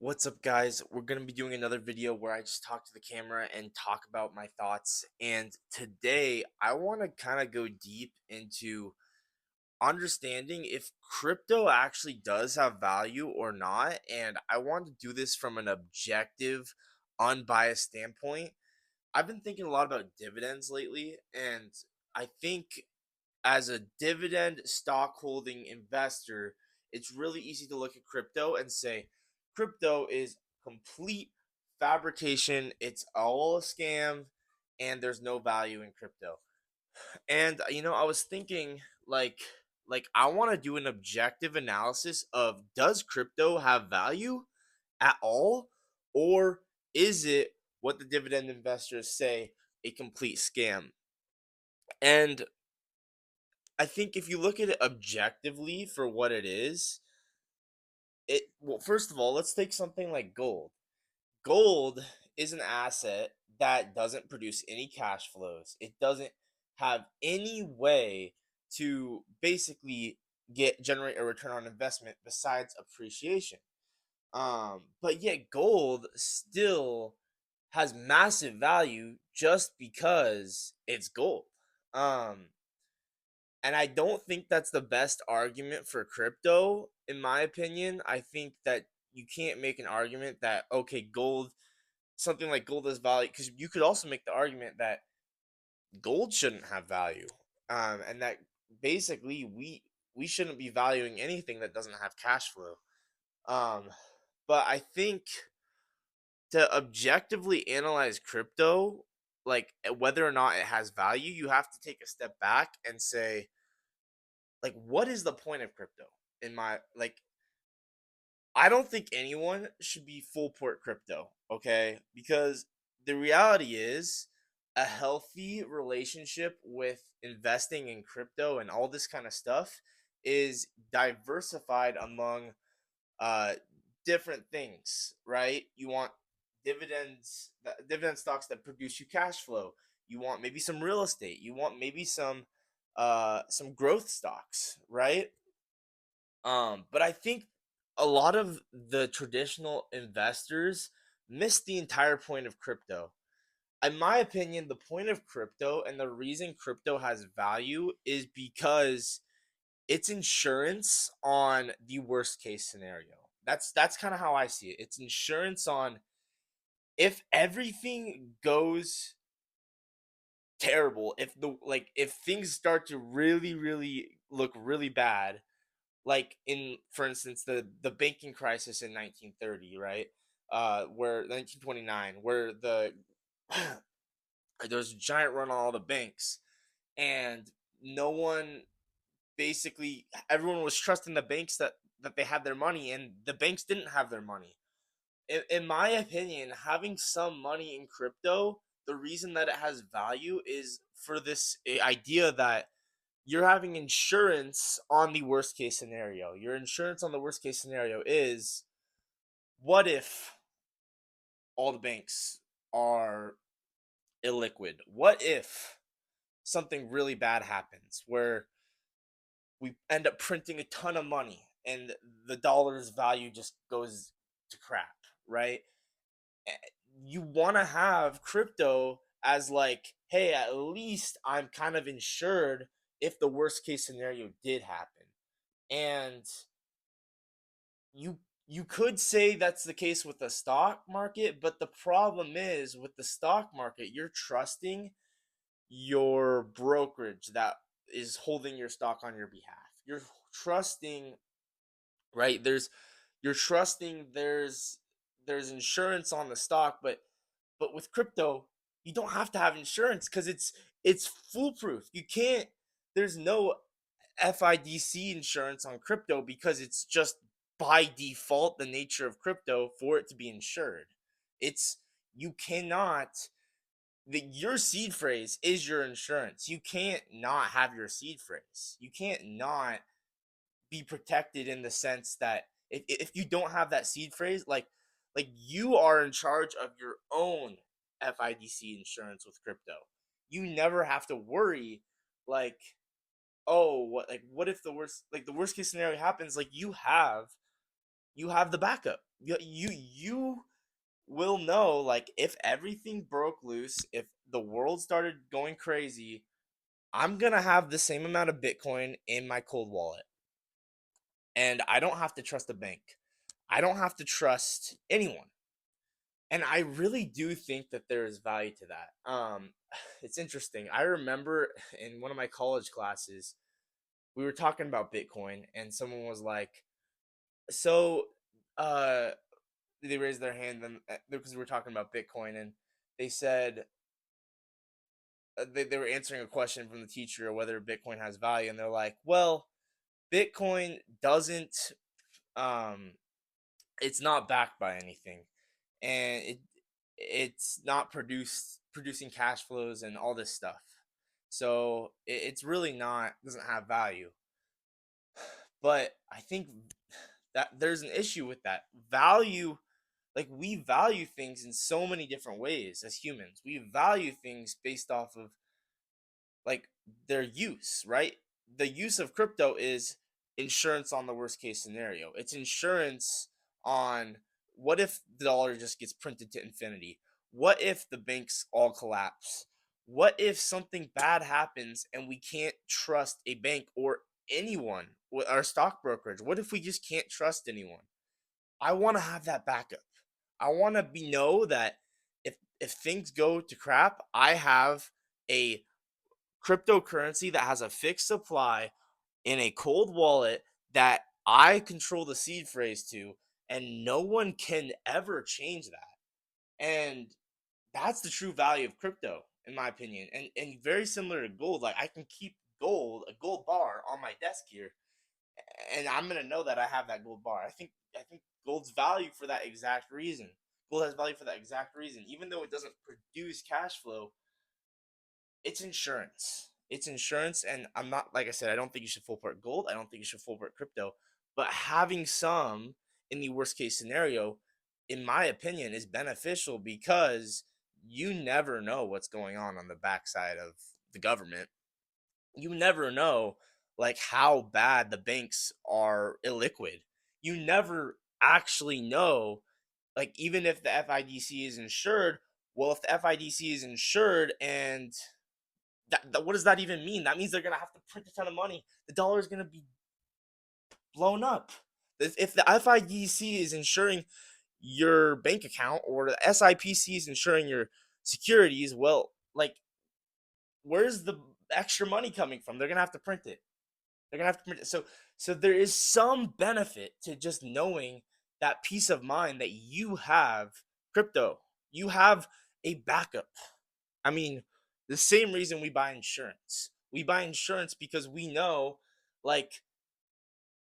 What's up, guys? We're going to be doing another video where I just talk to the camera and talk about my thoughts. And today, I want to kind of go deep into understanding if crypto actually does have value or not. And I want to do this from an objective, unbiased standpoint. I've been thinking a lot about dividends lately, and I think as a dividend stock holding investor, it's really easy to look at crypto and say crypto is complete fabrication, it's all a scam, and there's no value in crypto. And I was thinking like I want to do an objective analysis of does crypto have value at all, or is it what the dividend investors say, a complete scam? And I think if you look at it objectively for what it is, first of all, let's take something like gold. Gold is an asset that doesn't produce any cash flows. It doesn't have any way to basically generate a return on investment besides appreciation. But yet gold still has massive value just because it's gold. Um, and I don't think that's the best argument for crypto, in my opinion. I think that you can't make an argument that, okay, gold, something like gold is value, because you could also make the argument that gold shouldn't have value. And that basically we shouldn't be valuing anything that doesn't have cash flow. Um, but I think to objectively analyze crypto, like whether or not it has value, you have to take a step back and say, like, what is the point of crypto? In my like, I don't think anyone should be full port crypto, okay? Because the reality is a healthy relationship with investing in crypto and all this kind of stuff is diversified among uh different things, right? You want dividend stocks that produce you cash flow. You want maybe some real estate. You want maybe some growth stocks, right? But I think a lot of the traditional investors miss the entire point of crypto. In my opinion, the point of crypto and the reason crypto has value is because it's insurance on the worst case scenario. That's kind of how I see it. It's insurance on if everything goes terrible, if things start to really look really bad, like in for instance the banking crisis in 1930, right? Where 1929, where there was a giant run on all the banks, and no one basically everyone was trusting the banks that they had their money, and the banks didn't have their money. In my opinion, having some money in crypto, the reason that it has value is for this idea that you're having insurance on the worst case scenario. Your insurance on the worst case scenario is, what if all the banks are illiquid? What if something really bad happens where we end up printing a ton of money and the dollar's value just goes to crap, right? Eh, You want to have crypto as like, hey, at least I'm kind of insured if the worst case scenario did happen. And you could say that's the case with the stock market, but the problem is with the stock market, you're trusting your brokerage that is holding your stock on your behalf. You're trusting, right? You're trusting there's insurance on the stock, but with crypto, you don't have to have insurance because it's foolproof. You can't there's no FIDC insurance on crypto because it's just by default the nature of crypto for it to be insured. It's you cannot your seed phrase is your insurance. You can't not have your seed phrase. You can't not be protected in the sense that if you don't have that seed phrase, like you are in charge of your own FIDC insurance with crypto. You never have to worry like, oh, what if the worst case scenario happens, like you have you have the backup. You will know, like, if everything broke loose, if the world started going crazy, I'm going to have the same amount of Bitcoin in my cold wallet. And I don't have to trust a bank. I don't have to trust anyone. And I really do think that there is value to that. It's interesting. I remember in one of my college classes, we were talking about Bitcoin, and someone was like, "So, uh, they raised their hand and because we were talking about Bitcoin, and they said they were answering a question from the teacher whether Bitcoin has value, and they're like, "Well, Bitcoin doesn't. Um, it's not backed by anything, and it's not producing cash flows and all this stuff. So it's really not doesn't have value." But I think that there's an issue with that value. Like, we value things in so many different ways as humans. We value things based off of, like, their use, right? The use of crypto is insurance on the worst case scenario. It's insurance on what if the dollar just gets printed to infinity? What if the banks all collapse? What if something bad happens and we can't trust a bank or anyone with our stock brokerage? What if we just can't trust anyone? I want to have that backup. I want to be know that if things go to crap, I have a cryptocurrency that has a fixed supply in a cold wallet that I control the seed phrase to, and no one can ever change that. And that's the true value of crypto, in my opinion. And very similar to gold, like, I can keep a gold bar on my desk here, and I'm gonna know that I have that gold bar. I think gold's value for that exact reason. Gold has value for that exact reason. Even though it doesn't produce cash flow, it's insurance. It's insurance, and I'm not, like I said, I don't think you should full part gold. I don't think you should full part crypto. But having some in the worst case scenario, in my opinion, is beneficial because you never know what's going on the backside of the government. You never know, like, how bad the banks are illiquid. You never actually know, like, even if the FIDC is insured. Well, if the FIDC is insured and what does that even mean? That means they're gonna have to print a ton of money. The dollar is gonna be blown up. If the FIDC is insuring your bank account or the SIPC is insuring your securities, well, like, where's the extra money coming from? They're gonna have to print it. They're gonna have to print it. So there is some benefit to just knowing that peace of mind that you have crypto. You have a backup. I mean, the same reason we buy insurance. We buy insurance because we know, like,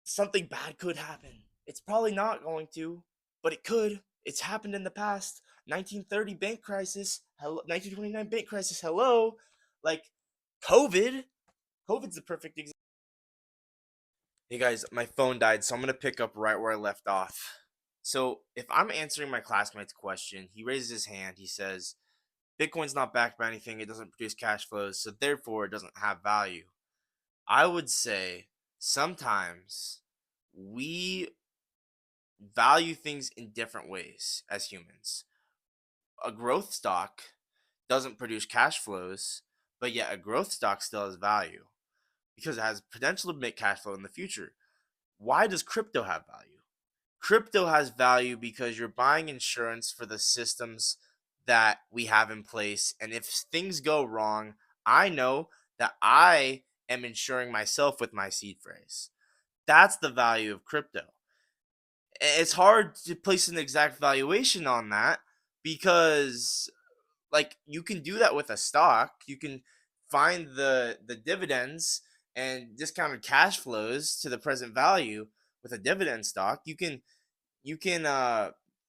something bad could happen. It's probably not going to, but it could. It's happened in the past. 1930 bank crisis, hello, 1929 bank crisis, hello. Like, COVID. COVID's the perfect example. Hey guys, my phone died, so I'm gonna pick up right where I left off. So, if I'm answering my classmate's question, he raises his hand. He says, Bitcoin's not backed by anything, it doesn't produce cash flows, so therefore it doesn't have value. I would say sometimes we value things in different ways as humans. A growth stock doesn't produce cash flows, but yet a growth stock still has value because it has potential to make cash flow in the future. Why does crypto have value? Crypto has value because you're buying insurance for the systems that we have in place. And if things go wrong, I know that I am insuring myself with my seed phrase. That's the value of crypto. It's hard to place an exact valuation on that because, like, you can do that with a stock. You can find the dividends and discounted cash flows to the present value with a dividend stock. You can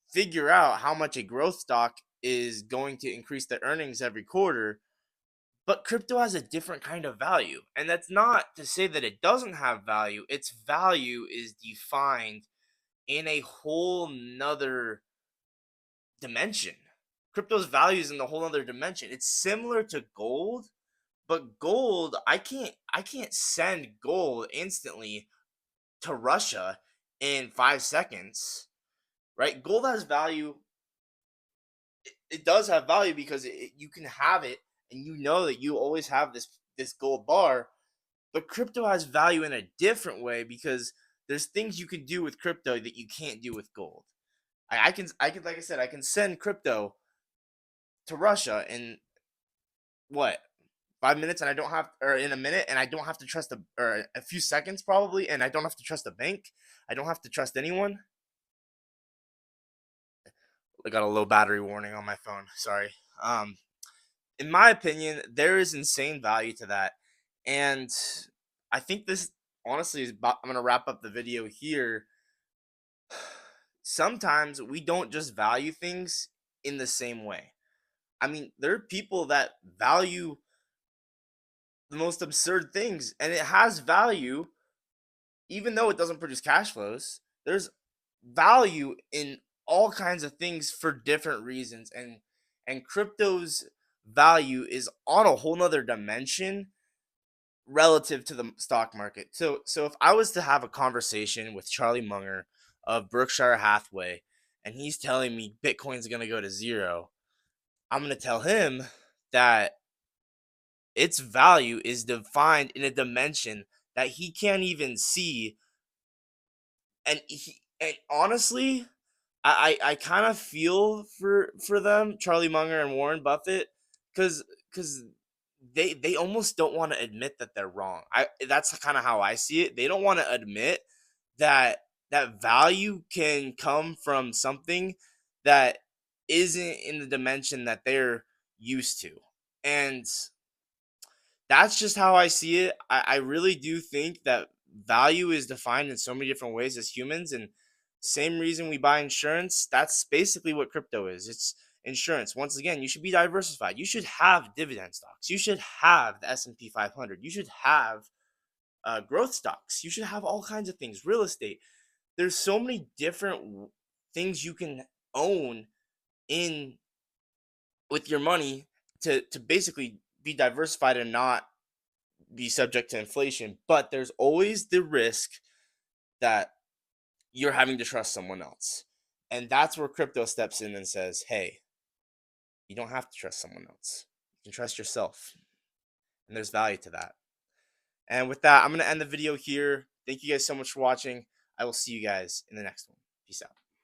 figure out how much a growth stock is going to increase the earnings every quarter. But crypto has a different kind of value, and that's not to say that it doesn't have value. Its value is defined in a whole nother dimension. Crypto's value is in a whole nother dimension. It's similar to gold, but gold, I can't send gold instantly to Russia in 5 seconds, right? Gold has value. It does have value because you can have it, and you know that you always have this gold bar. But crypto has value in a different way because there's things you can do with crypto that you can't do with gold. I can like I said, I can send crypto to Russia in what 5 minutes, and I don't have, or in a minute, and I don't have to trust or a few seconds probably, and I don't have to trust a bank. I don't have to trust anyone. I got a low battery warning on my phone. Sorry. Um, in my opinion, there is insane value to that, and I think this honestly is. I'm gonna wrap up the video here. Sometimes we don't just value things in the same way. I mean, there are people that value the most absurd things, and it has value even though it doesn't produce cash flows. There's value in all kinds of things for different reasons, and crypto's value is on a whole nother dimension relative to the stock market. So if I was to have a conversation with Charlie Munger of Berkshire Hathaway, and he's telling me Bitcoin's going to go to zero, I'm going to tell him that its value is defined in a dimension that he can't even see. And honestly, I kind of feel for them, Charlie Munger and Warren Buffett, because they almost don't want to admit that they're wrong. That's kind of how I see it. They don't want to admit that value can come from something that isn't in the dimension that they're used to. And that's just how I see it. I really do think that value is defined in so many different ways as humans, and same reason we buy insurance. That's basically what crypto is. It's insurance. Once again, you should be diversified. You should have dividend stocks. You should have the S&P 500. You should have growth stocks. You should have all kinds of things. Real estate. There's so many different things you can own in with your money to basically be diversified and not be subject to inflation. But there's always the risk that you're having to trust someone else. And that's where crypto steps in and says, hey, you don't have to trust someone else. You can trust yourself. And there's value to that. And with that, I'm going to end the video here. Thank you guys so much for watching. I will see you guys in the next one. Peace out.